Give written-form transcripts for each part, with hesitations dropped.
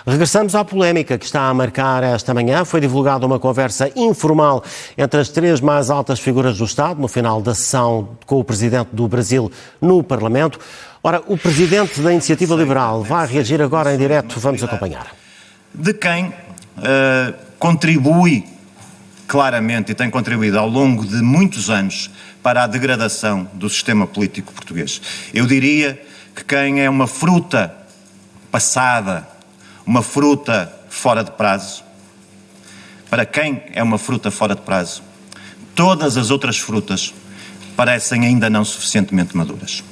Regressamos à polémica que está a marcar esta manhã. Foi divulgada uma conversa informal entre as três mais altas figuras do Estado no final da sessão com o Presidente do Brasil no Parlamento. Ora, o Presidente da Iniciativa Liberal vai reagir agora em direto. Vamos acompanhar. De quem contribui claramente e tem contribuído ao longo de muitos anos para a degradação do sistema político português. Eu diria que quem é uma fruta passada, uma fruta fora de prazo, para quem é uma fruta fora de prazo, todas as outras frutas parecem ainda não suficientemente maduras.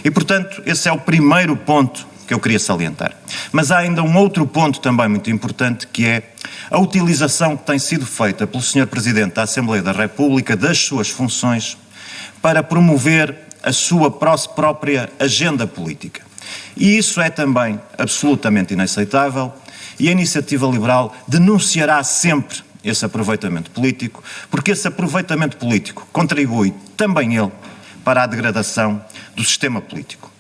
E, portanto, esse é o primeiro ponto que eu queria salientar. Mas há ainda um outro ponto também muito importante, que é a utilização que tem sido feita pelo Sr. Presidente da Assembleia da República das suas funções para promover a sua própria agenda política. E isso é também absolutamente inaceitável e a Iniciativa Liberal denunciará sempre esse aproveitamento político, porque esse aproveitamento político contribui também ele para a degradação do sistema político.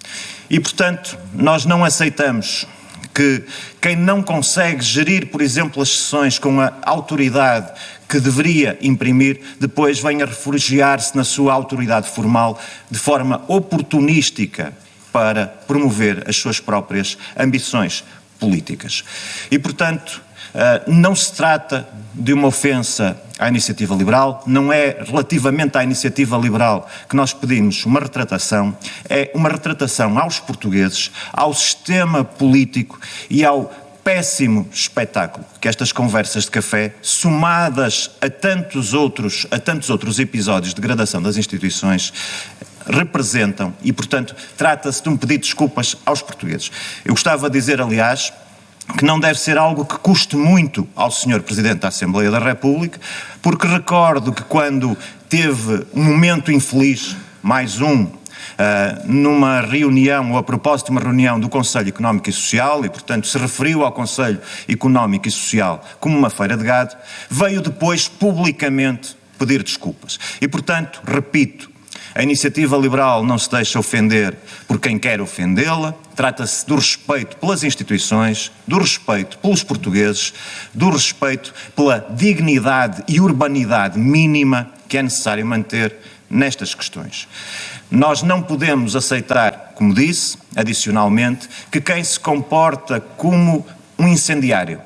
E, portanto, nós não aceitamos que quem não consegue gerir, por exemplo, as sessões com a autoridade que deveria imprimir, depois venha refugiar-se na sua autoridade formal de forma oportunística para promover as suas próprias ambições políticas. E, portanto, não se trata de uma ofensa à Iniciativa Liberal, não é relativamente à Iniciativa Liberal que nós pedimos uma retratação, é uma retratação aos portugueses, ao sistema político e ao péssimo espetáculo que estas conversas de café, somadas a tantos outros episódios de degradação das instituições, representam e, portanto, trata-se de um pedido de desculpas aos portugueses. Eu gostava de dizer, aliás, que não deve ser algo que custe muito ao Sr. Presidente da Assembleia da República, porque recordo que quando teve um momento infeliz, mais um, numa reunião, ou a propósito de uma reunião do Conselho Económico e Social, e portanto se referiu ao Conselho Económico e Social como uma feira de gado, veio depois publicamente pedir desculpas. E portanto, repito, a Iniciativa Liberal não se deixa ofender por quem quer ofendê-la, trata-se do respeito pelas instituições, do respeito pelos portugueses, do respeito pela dignidade e urbanidade mínima que é necessário manter nestas questões. Nós não podemos aceitar, como disse, adicionalmente, que quem se comporta como um incendiário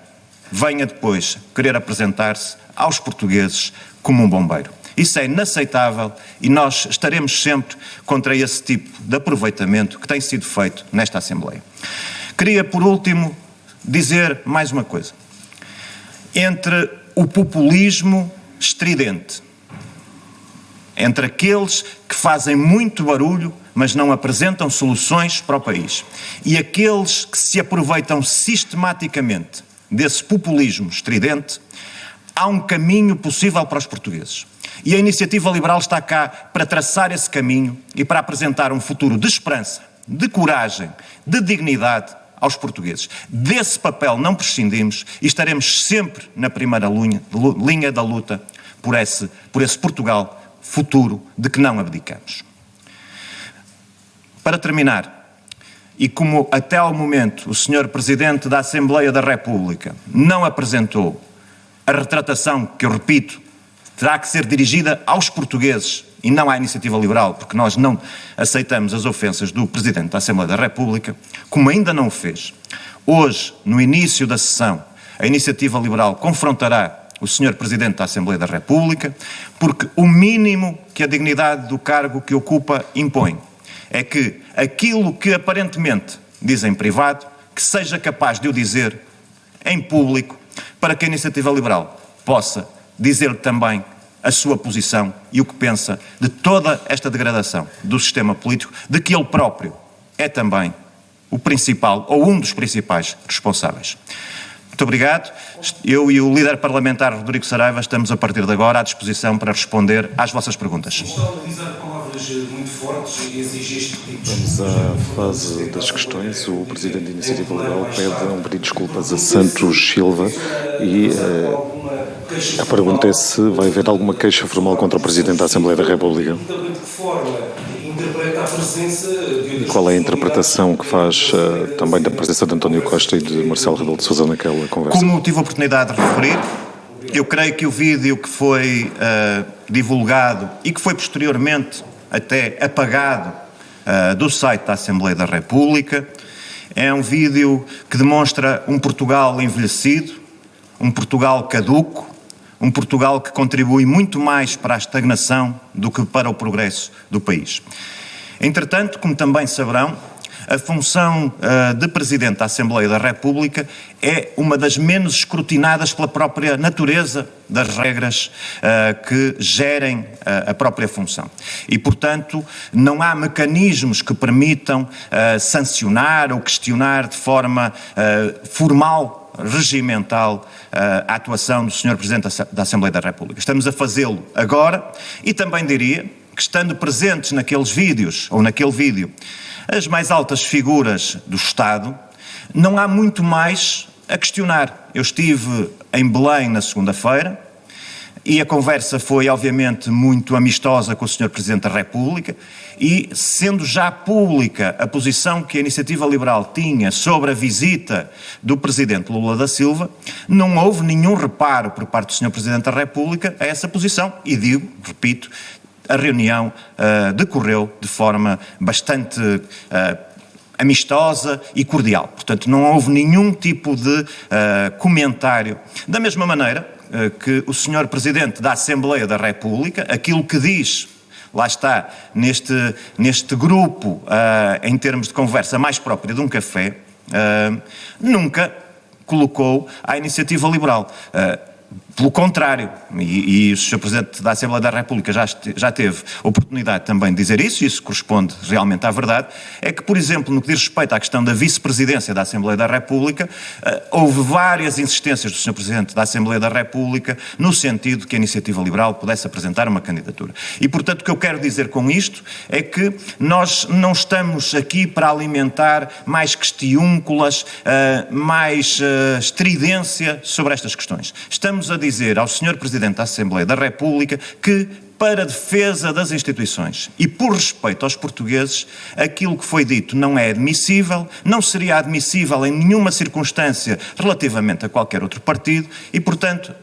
venha depois querer apresentar-se aos portugueses como um bombeiro. Isso é inaceitável e nós estaremos sempre contra esse tipo de aproveitamento que tem sido feito nesta Assembleia. Queria, por último, dizer mais uma coisa. Entre o populismo estridente, entre aqueles que fazem muito barulho, mas não apresentam soluções para o país, e aqueles que se aproveitam sistematicamente desse populismo estridente, há um caminho possível para os portugueses. E a Iniciativa Liberal está cá para traçar esse caminho e para apresentar um futuro de esperança, de coragem, de dignidade aos portugueses. Desse papel não prescindimos e estaremos sempre na primeira linha da luta por esse Portugal futuro de que não abdicamos. Para terminar, e como até ao momento o Sr. Presidente da Assembleia da República não apresentou a retratação, que eu repito, terá que ser dirigida aos portugueses e não à Iniciativa Liberal, porque nós não aceitamos as ofensas do Presidente da Assembleia da República, como ainda não o fez. Hoje, no início da sessão, a Iniciativa Liberal confrontará o Sr. Presidente da Assembleia da República, porque o mínimo que a dignidade do cargo que ocupa impõe é que aquilo que aparentemente diz em privado, que seja capaz de o dizer em público, para que a Iniciativa Liberal possa dizer também a sua posição e o que pensa de toda esta degradação do sistema político, de que ele próprio é também o principal ou um dos principais responsáveis. Muito obrigado. Eu e o líder parlamentar Rodrigo Saraiva estamos a partir de agora à disposição para responder às vossas perguntas. Estão a utilizar palavras muito fortes e exigir este tipo de... Vamos à fase das questões. O Presidente da Iniciativa Liberal pede um pedido de desculpas a Santos Silva e a pergunta é se vai haver alguma queixa formal contra o Presidente da Assembleia da República. De que forma interpretar presença... E qual é a interpretação que faz também da presença de António Costa e de Marcelo Rebelo de Sousa naquela conversa? Como tive a oportunidade de referir, eu creio que o vídeo que foi divulgado e que foi posteriormente até apagado do site da Assembleia da República é um vídeo que demonstra um Portugal envelhecido, um Portugal caduco, um Portugal que contribui muito mais para a estagnação do que para o progresso do país. Entretanto, como também saberão, a função de Presidente da Assembleia da República é uma das menos escrutinadas pela própria natureza das regras que gerem a própria função. E, portanto, não há mecanismos que permitam sancionar ou questionar de forma formal, regimental, a atuação do Sr. Presidente da Assembleia da República. Estamos a fazê-lo agora e também diria que, estando presentes naqueles vídeos, ou naquele vídeo, as mais altas figuras do Estado, não há muito mais a questionar. Eu estive em Belém na segunda-feira e a conversa foi, obviamente, muito amistosa com o Sr. Presidente da República e, sendo já pública a posição que a Iniciativa Liberal tinha sobre a visita do Presidente Lula da Silva, não houve nenhum reparo por parte do Sr. Presidente da República a essa posição e digo, repito, a reunião decorreu de forma bastante amistosa e cordial. Portanto, não houve nenhum tipo de comentário. Da mesma maneira que o Sr. Presidente da Assembleia da República, aquilo que diz, lá está, neste grupo, em termos de conversa mais própria de um café, nunca colocou à Iniciativa Liberal. Pelo contrário, e o Sr. Presidente da Assembleia da República já teve oportunidade também de dizer isso, e isso corresponde realmente à verdade, é que, por exemplo, no que diz respeito à questão da vice-presidência da Assembleia da República, houve várias insistências do Sr. Presidente da Assembleia da República no sentido de que a Iniciativa Liberal pudesse apresentar uma candidatura. E, portanto, o que eu quero dizer com isto é que nós não estamos aqui para alimentar mais questiúnculas, mais estridência sobre estas questões. Estamos a dizer ao Sr. Presidente da Assembleia da República que, para a defesa das instituições e por respeito aos portugueses, aquilo que foi dito não é admissível, não seria admissível em nenhuma circunstância relativamente a qualquer outro partido e, portanto,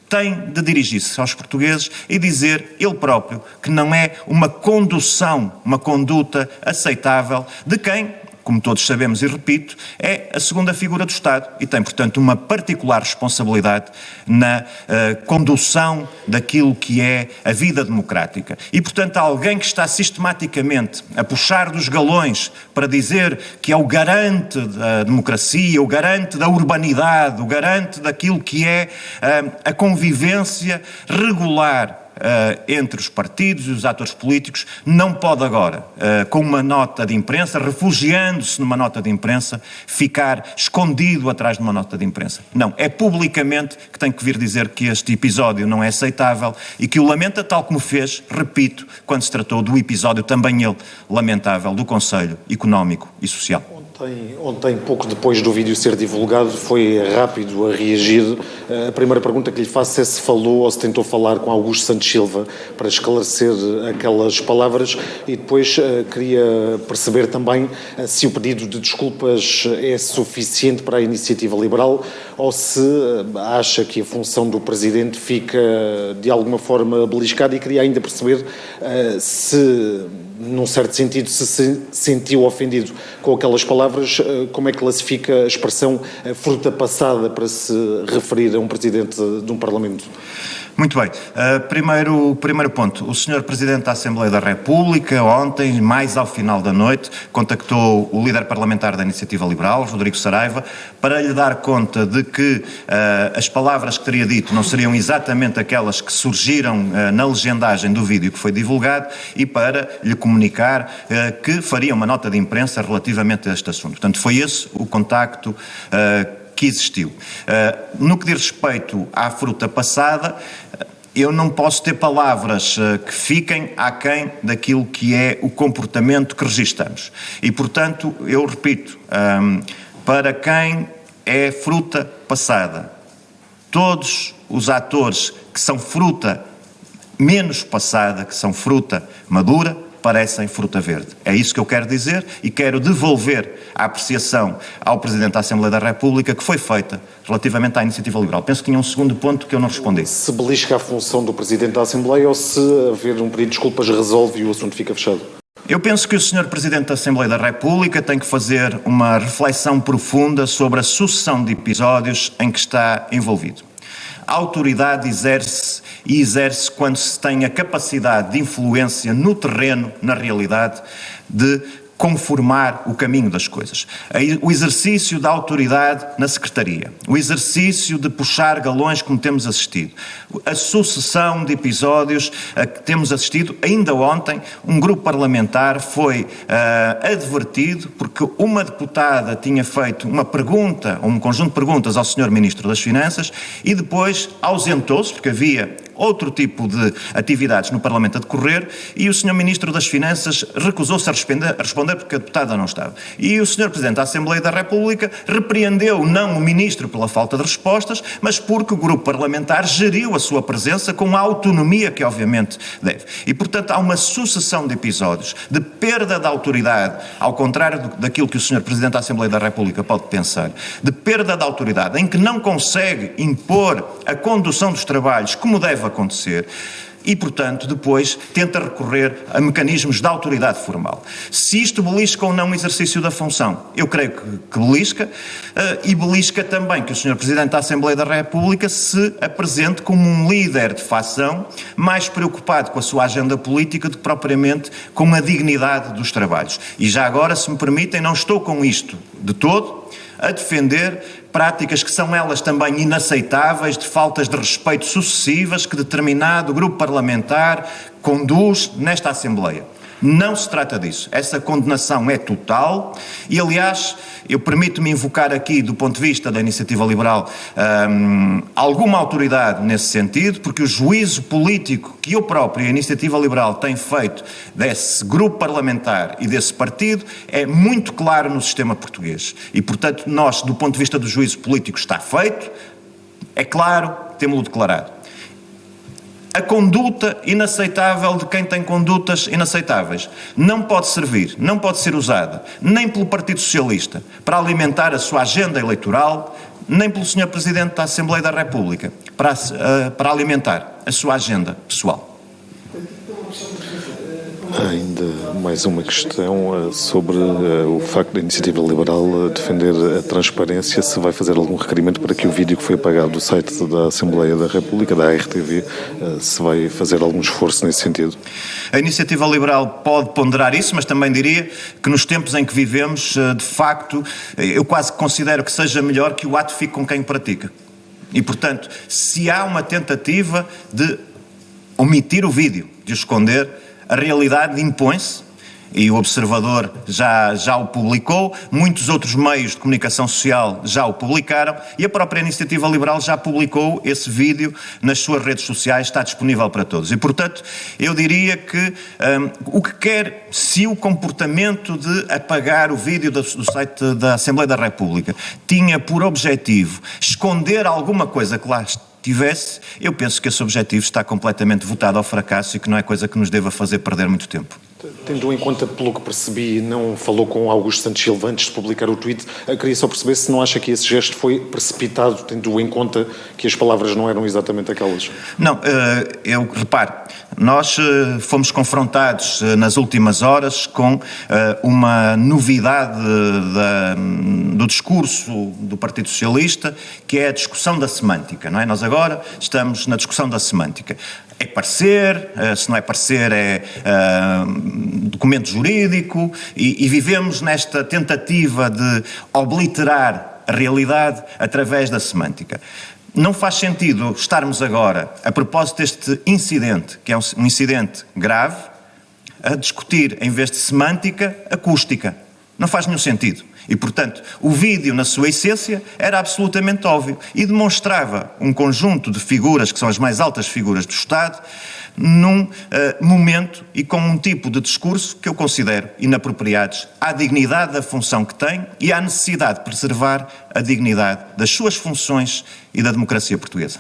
tem de dirigir-se aos portugueses e dizer ele próprio que não é uma condução, uma conduta aceitável de quem, como todos sabemos e repito, é a segunda figura do Estado e tem, portanto, uma particular responsabilidade na condução daquilo que é a vida democrática. E, portanto, alguém que está sistematicamente a puxar dos galões para dizer que é o garante da democracia, o garante da urbanidade, o garante daquilo que é a convivência regular entre os partidos e os atores políticos, não pode agora, com uma nota de imprensa, refugiando-se numa nota de imprensa, ficar escondido atrás de uma nota de imprensa. Não, é publicamente que tem que vir dizer que este episódio não é aceitável e que o lamenta, tal como fez, repito, quando se tratou do episódio, também ele, lamentável, do Conselho Económico e Social. Ontem, pouco depois do vídeo ser divulgado, foi rápido a reagir. A primeira pergunta que lhe faço é se falou ou se tentou falar com Augusto Santos Silva para esclarecer aquelas palavras e depois queria perceber também se o pedido de desculpas é suficiente para a Iniciativa Liberal ou se acha que a função do Presidente fica de alguma forma beliscada e queria ainda perceber se, num certo sentido, se sentiu ofendido com aquelas palavras, como é que classifica a expressão fruta passada para se referir a um Presidente de um Parlamento? Muito bem. Primeiro ponto. O Sr. Presidente da Assembleia da República, ontem, mais ao final da noite, contactou o líder parlamentar da Iniciativa Liberal, Rodrigo Saraiva, para lhe dar conta de que as palavras que teria dito não seriam exatamente aquelas que surgiram na legendagem do vídeo que foi divulgado e para lhe comunicar que faria uma nota de imprensa relativamente a este assunto. Portanto, foi esse o contacto que existiu. No que diz respeito à fruta passada, eu não posso ter palavras que fiquem aquém daquilo que é o comportamento que registamos. E, portanto, eu repito, para quem é fruta passada, todos os atores que são fruta menos passada, que são fruta madura, parecem fruta verde. É isso que eu quero dizer e quero devolver a apreciação ao Presidente da Assembleia da República que foi feita relativamente à Iniciativa Liberal. Penso que tinha um segundo ponto que eu não respondi. Se belisca a função do Presidente da Assembleia ou se haver um pedido de desculpas resolve e o assunto fica fechado? Eu penso que o Sr. Presidente da Assembleia da República tem que fazer uma reflexão profunda sobre a sucessão de episódios em que está envolvido. A autoridade exerce quando se tem a capacidade de influência no terreno, na realidade, de conformar o caminho das coisas. O exercício da autoridade na Secretaria, o exercício de puxar galões como temos assistido, a sucessão de episódios a que temos assistido. Ainda ontem um grupo parlamentar foi advertido porque uma deputada tinha feito uma pergunta, um conjunto de perguntas ao Sr. Ministro das Finanças e depois ausentou-se porque havia outro tipo de atividades no Parlamento a decorrer e o Sr. Ministro das Finanças recusou-se a responder porque a deputada não estava. E o Sr. Presidente da Assembleia da República repreendeu não o Ministro pela falta de respostas, mas porque o grupo parlamentar geriu a sua presença com a autonomia que obviamente deve. E, portanto, há uma sucessão de episódios de perda da autoridade, ao contrário daquilo que o Sr. Presidente da Assembleia da República pode pensar, de perda da autoridade, em que não consegue impor a condução dos trabalhos como deve acontecer e, portanto, depois tenta recorrer a mecanismos de autoridade formal. Se isto belisca ou não o exercício da função, eu creio que belisca, e belisca também que o Sr. Presidente da Assembleia da República se apresente como um líder de facção mais preocupado com a sua agenda política do que propriamente com a dignidade dos trabalhos. E já agora, se me permitem, não estou com isto de todo a defender práticas que são elas também inaceitáveis, de faltas de respeito sucessivas que determinado grupo parlamentar conduz nesta Assembleia. Não se trata disso. Essa condenação é total e, aliás, eu permito-me invocar aqui, do ponto de vista da Iniciativa Liberal, alguma autoridade nesse sentido, porque o juízo político que eu próprio e a Iniciativa Liberal tem feito desse grupo parlamentar e desse partido é muito claro no sistema português. E, portanto, nós, do ponto de vista do juízo político, está feito, é claro, temos-lo declarado. A conduta inaceitável de quem tem condutas inaceitáveis não pode servir, não pode ser usada nem pelo Partido Socialista para alimentar a sua agenda eleitoral, nem pelo Sr. Presidente da Assembleia da República para alimentar a sua agenda pessoal. Há ainda mais uma questão sobre o facto da Iniciativa Liberal defender a transparência. Se vai fazer algum requerimento para que o vídeo que foi apagado do site da Assembleia da República, da RTV, se vai fazer algum esforço nesse sentido? A Iniciativa Liberal pode ponderar isso, mas também diria que nos tempos em que vivemos, de facto, eu quase considero que seja melhor que o ato fique com quem o pratica. E, portanto, se há uma tentativa de omitir o vídeo, de o esconder, a realidade impõe-se, e o Observador já o publicou, muitos outros meios de comunicação social já o publicaram e a própria Iniciativa Liberal já publicou esse vídeo nas suas redes sociais, está disponível para todos. E, portanto, eu diria que o que quer, se o comportamento de apagar o vídeo do site da Assembleia da República tinha por objetivo esconder alguma coisa que lá tivesse, eu penso que esse objetivo está completamente votado ao fracasso e que não é coisa que nos deva fazer perder muito tempo. Tendo em conta, pelo que percebi, não falou com Augusto Santos Silva antes de publicar o tweet, queria só perceber se não acha que esse gesto foi precipitado, tendo em conta que as palavras não eram exatamente aquelas. Não, eu reparo, nós fomos confrontados nas últimas horas com uma novidade do discurso do Partido Socialista, que é a discussão da semântica, não é? Nós agora estamos na discussão da semântica. É parecer, se não é parecer é documento jurídico e vivemos nesta tentativa de obliterar a realidade através da semântica. Não faz sentido estarmos agora, a propósito deste incidente, que é um incidente grave, a discutir, em vez de semântica, acústica. Não faz nenhum sentido. E, portanto, o vídeo, na sua essência, era absolutamente óbvio e demonstrava um conjunto de figuras, que são as mais altas figuras do Estado, num momento e com um tipo de discurso que eu considero inapropriados à dignidade da função que tem e à necessidade de preservar a dignidade das suas funções e da democracia portuguesa.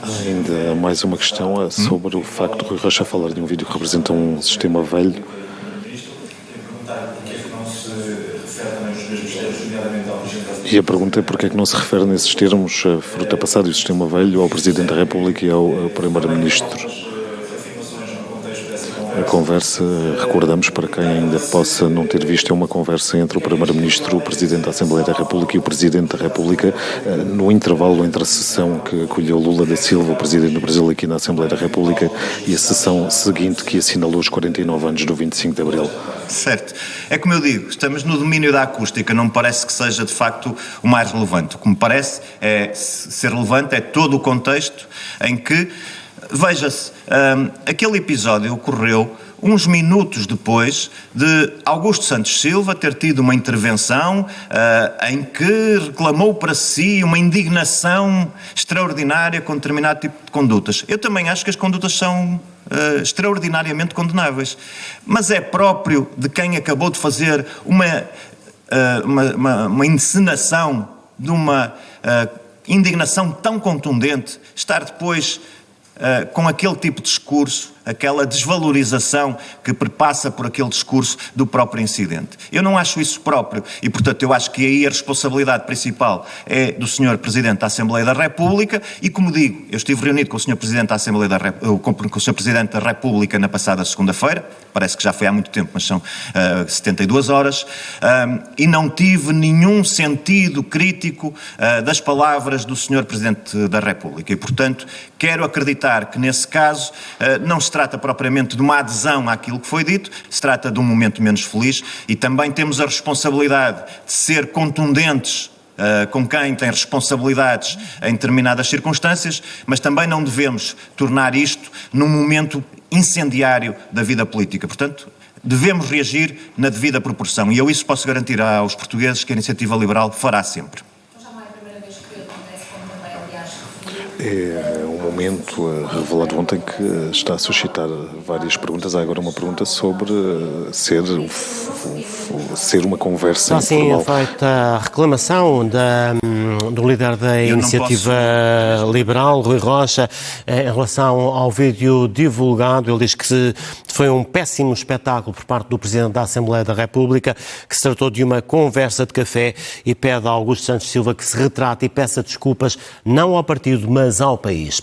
Ainda mais uma questão sobre o facto de Rui Rocha falar de um vídeo que representa um sistema velho. E a pergunta é porque é que não se refere nesses termos, a fruta passada e o sistema velho, ao Presidente da República e ao Primeiro-Ministro. A conversa, recordamos para quem ainda possa não ter visto, é uma conversa entre o Primeiro-Ministro, o Presidente da Assembleia da República e o Presidente da República, no intervalo entre a sessão que acolheu Lula da Silva, o Presidente do Brasil, aqui na Assembleia da República, e a sessão seguinte que assinalou os 49 anos do 25 de Abril. Certo. É como eu digo, estamos no domínio da acústica, não me parece que seja de facto o mais relevante. O que me parece ser relevante é todo o contexto em que, veja-se, aquele episódio ocorreu uns minutos depois de Augusto Santos Silva ter tido uma intervenção em que reclamou para si uma indignação extraordinária com determinado tipo de condutas. Eu também acho que as condutas são extraordinariamente condenáveis, mas é próprio de quem acabou de fazer uma encenação de uma indignação tão contundente, estar depois com aquele tipo de discurso, aquela desvalorização que perpassa por aquele discurso do próprio incidente. Eu não acho isso próprio e, portanto, eu acho que aí a responsabilidade principal é do Sr. Presidente da Assembleia da República e, como digo, eu estive reunido com o Sr. Presidente da Assembleia com o Sr. Presidente da República na passada segunda-feira, parece que já foi há muito tempo, mas são 72 horas, e não tive nenhum sentido crítico das palavras do Sr. Presidente da República e, portanto, quero acreditar que nesse caso não se trata propriamente de uma adesão àquilo que foi dito, se trata de um momento menos feliz e também temos a responsabilidade de ser contundentes com quem tem responsabilidades em determinadas circunstâncias, mas também não devemos tornar isto num momento incendiário da vida política. Portanto, devemos reagir na devida proporção e eu isso posso garantir aos portugueses que a Iniciativa Liberal fará sempre. É um momento revelado ontem que está a suscitar várias perguntas. Há agora uma pergunta sobre ser uma conversa informal. Sim, feita a reclamação do líder da Iniciativa Liberal, Rui Rocha, em relação ao vídeo divulgado. Ele diz que foi um péssimo espetáculo por parte do Presidente da Assembleia da República, que se tratou de uma conversa de café e pede a Augusto Santos Silva que se retrate e peça desculpas não ao partido, mas ao país.